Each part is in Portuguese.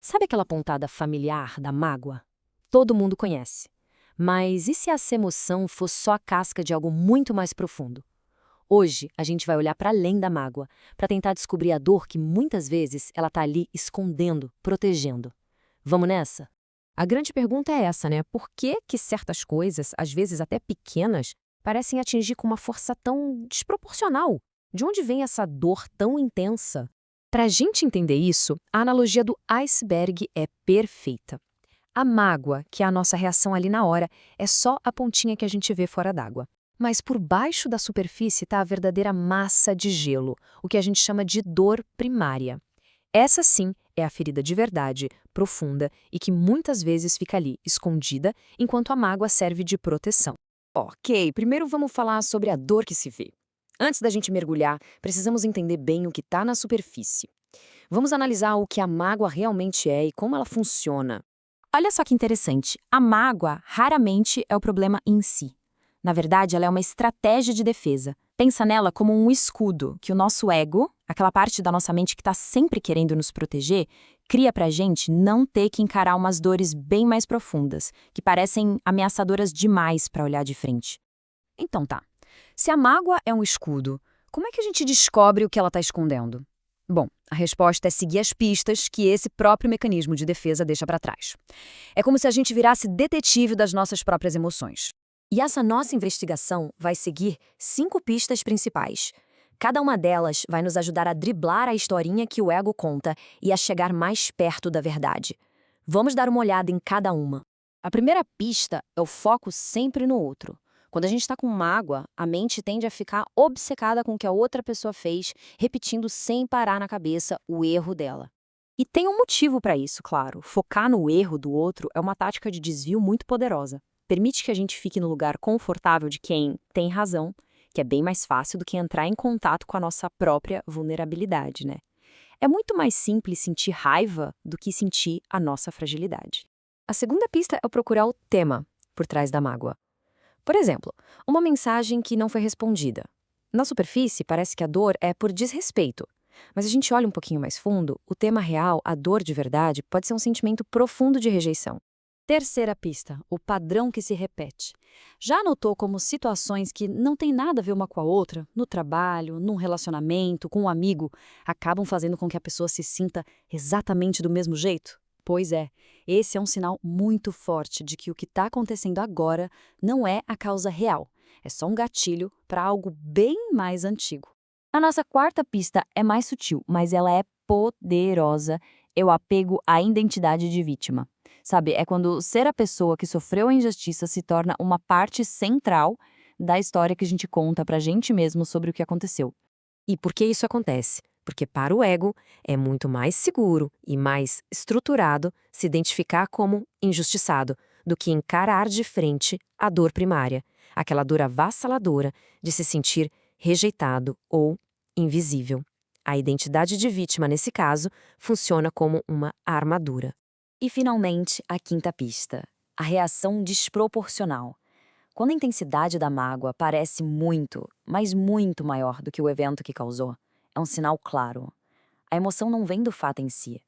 Sabe aquela pontada familiar da mágoa? Todo mundo conhece. Mas e se essa emoção fosse só a casca de algo muito mais profundo? Hoje, a gente vai olhar para além da mágoa, para tentar descobrir a dor que muitas vezes ela está ali escondendo, protegendo. Vamos nessa? A grande pergunta é essa, né? Por que que certas coisas, às vezes até pequenas, parecem atingir com uma força tão desproporcional? De onde vem essa dor tão intensa? Para a gente entender isso, a analogia do iceberg é perfeita. A mágoa, que é a nossa reação ali na hora, é só a pontinha que a gente vê fora d'água. Mas por baixo da superfície está a verdadeira massa de gelo, o que a gente chama de dor primária. Essa sim é a ferida de verdade, profunda e que muitas vezes fica ali, escondida, enquanto a mágoa serve de proteção. Ok, primeiro vamos falar sobre a dor que se vê. Antes da gente mergulhar, precisamos entender bem o que está na superfície. Vamos analisar o que a mágoa realmente é e como ela funciona. Olha só que interessante, a mágoa raramente é o problema em si. Na verdade, ela é uma estratégia de defesa. Pensa nela como um escudo que o nosso ego, aquela parte da nossa mente que está sempre querendo nos proteger, cria pra gente não ter que encarar umas dores bem mais profundas, que parecem ameaçadoras demais para olhar de frente. Então tá, se a mágoa é um escudo, como é que a gente descobre o que ela está escondendo? Bom, a resposta é seguir as pistas que esse próprio mecanismo de defesa deixa para trás. É como se a gente virasse detetive das nossas próprias emoções. E essa nossa investigação vai seguir 5 pistas principais. Cada uma delas vai nos ajudar a driblar a historinha que o ego conta e a chegar mais perto da verdade. Vamos dar uma olhada em cada uma. A primeira pista é o foco sempre no outro. Quando a gente está com mágoa, a mente tende a ficar obcecada com o que a outra pessoa fez, repetindo sem parar na cabeça o erro dela. E tem um motivo para isso, claro. Focar no erro do outro é uma tática de desvio muito poderosa. Permite que a gente fique no lugar confortável de quem tem razão, que é bem mais fácil do que entrar em contato com a nossa própria vulnerabilidade, né? É muito mais simples sentir raiva do que sentir a nossa fragilidade. A segunda pista é procurar o tema por trás da mágoa. Por exemplo, uma mensagem que não foi respondida. Na superfície, parece que a dor é por desrespeito. Mas a gente olha um pouquinho mais fundo, o tema real, a dor de verdade, pode ser um sentimento profundo de rejeição. Terceira pista, o padrão que se repete. Já notou como situações que não têm nada a ver uma com a outra, no trabalho, num relacionamento, com um amigo, acabam fazendo com que a pessoa se sinta exatamente do mesmo jeito? Pois é, esse é um sinal muito forte de que o que está acontecendo agora não é a causa real. É só um gatilho para algo bem mais antigo. A nossa quarta pista é mais sutil, mas ela é poderosa. É o apego à identidade de vítima. Sabe, é quando ser a pessoa que sofreu a injustiça se torna uma parte central da história que a gente conta pra gente mesmo sobre o que aconteceu. E por que isso acontece? Porque para o ego é muito mais seguro e mais estruturado se identificar como injustiçado do que encarar de frente a dor primária, aquela dor avassaladora de se sentir rejeitado ou invisível. A identidade de vítima, nesse caso, funciona como uma armadura. E, finalmente, a quinta pista, a reação desproporcional. Quando a intensidade da mágoa parece muito, mas muito maior do que o evento que causou, é um sinal claro. A emoção não vem do fato em si,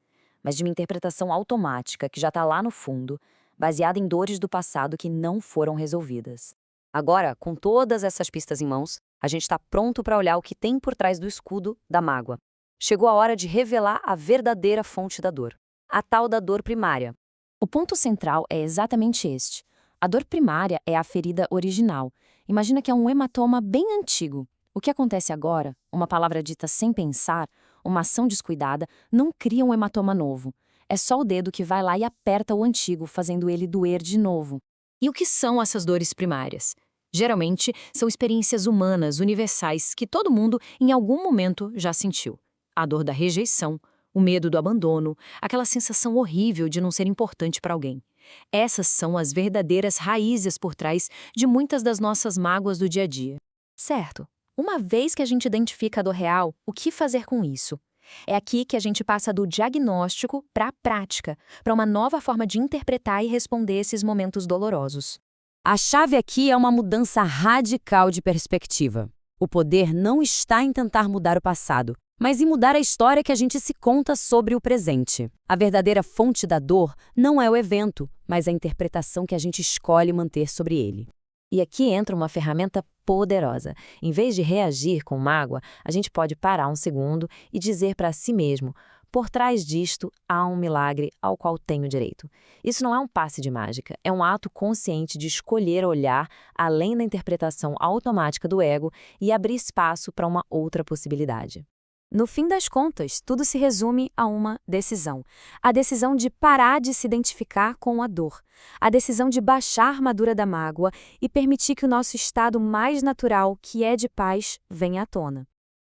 mas de uma interpretação automática que já está lá no fundo, baseada em dores do passado que não foram resolvidas. Agora, com todas essas pistas em mãos, a gente está pronto para olhar o que tem por trás do escudo da mágoa. Chegou a hora de revelar a verdadeira fonte da dor, a tal da dor primária. O ponto central é exatamente este. A dor primária é a ferida original. Imagina que é um hematoma bem antigo. O que acontece agora, uma palavra dita sem pensar, uma ação descuidada, não cria um hematoma novo. É só o dedo que vai lá e aperta o antigo, fazendo ele doer de novo. E o que são essas dores primárias? Geralmente, são experiências humanas, universais, que todo mundo, em algum momento, já sentiu. A dor da rejeição, o medo do abandono, aquela sensação horrível de não ser importante para alguém. Essas são as verdadeiras raízes por trás de muitas das nossas mágoas do dia a dia. Certo, uma vez que a gente identifica a dor real, o que fazer com isso? É aqui que a gente passa do diagnóstico para a prática, para uma nova forma de interpretar e responder esses momentos dolorosos. A chave aqui é uma mudança radical de perspectiva. O poder não está em tentar mudar o passado, mas em mudar a história que a gente se conta sobre o presente. A verdadeira fonte da dor não é o evento, mas a interpretação que a gente escolhe manter sobre ele. E aqui entra uma ferramenta poderosa. Em vez de reagir com mágoa, a gente pode parar um segundo e dizer para si mesmo: por trás disto há um milagre ao qual tenho direito. Isso não é um passe de mágica, é um ato consciente de escolher olhar além da interpretação automática do ego e abrir espaço para uma outra possibilidade. No fim das contas, tudo se resume a uma decisão. A decisão de parar de se identificar com a dor. A decisão de baixar a armadura da mágoa e permitir que o nosso estado mais natural, que é de paz, venha à tona.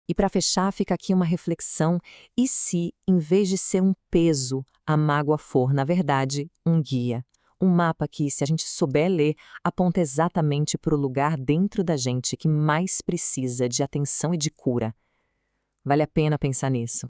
E para fechar, fica aqui uma reflexão: e se, em vez de ser um peso, a mágoa for, na verdade, um guia? Um mapa que, se a gente souber ler, aponta exatamente para o lugar dentro da gente que mais precisa de atenção e de cura. Vale a pena pensar nisso.